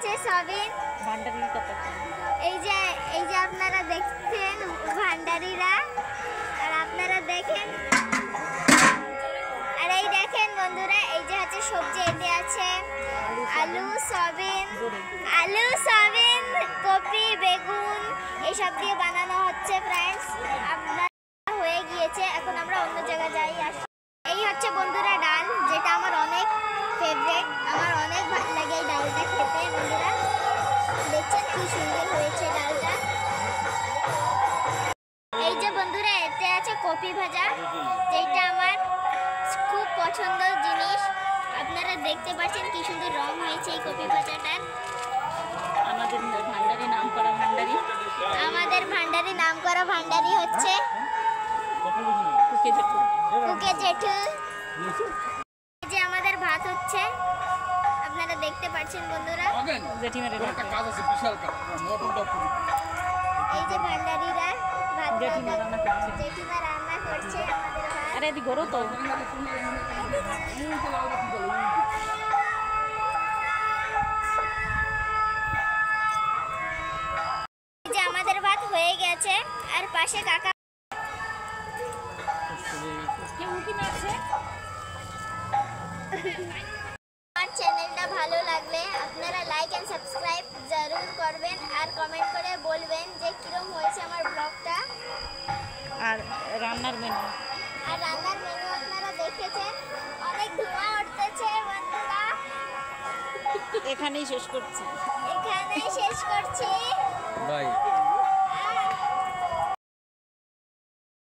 আছে সবিন ভান্ডারির কথা। এই যে আপনারা দেখছেন ভান্ডারিরা, আর আপনারা দেখেন, আর এই দেখেন বন্ধুরা, এই যে হচ্ছে সবজি, এতে আছে আলু সবিন, কপি, বেগুন, এইসব দিয়ে বানানো হচ্ছে ফ্রেন্ডস। আপনার হয়ে গিয়েছে, এখন আমরা অন্য জায়গায় যাই। এই হচ্ছে বন্ধুরা ডাল, যেটা আমার অনেক ফেভারিট, আমার অনেক ভালো লাগে এই ডালটা খেতে। বন্ধুরা দেখছেন কি সুন্দর হয়েছে ডালটা। এই যে বন্ধুরা এতে আছে কপি ভাজা, যেটা আমার খুব পছন্দের জিনিস। আপনারা দেখতে পাচ্ছেন কি সুন্দর রং হয়েছে এই কপি ভাজাটার। আমাদের ভান্ডারি নাম করা ভান্ডারি, হচ্ছে কুকে জেঠু। এই যে আমাদের ভাত হচ্ছে, আপনারা দেখতে পাচ্ছেন বন্ধুরা। জেঠিমার কাজ আছে, বিশাল কাজ। এই যে ভান্ডারিরা ভাত জেঠিমা রান্না করছে। জেঠিমা রান্না করছে আমাদের ভাত। আরে এদিকে ঘোরো তো। এই যে আমাদের ভাত হয়ে গেছে, আর পাশে কাকা। আমার চ্যানেলটা ভালো লাগলে আপনারা লাইক এন্ড সাবস্ক্রাইব জরুর করবেন, আর কমেন্ট করে বলবেন যে কিরকম হয়েছে আমার ব্লগটা। আর রান্নার মেনু, আপনারা দেখেছেন, অনেক ধোঁয়া উঠতেছে বন্ধুরা। এখানেই শেষ করছি।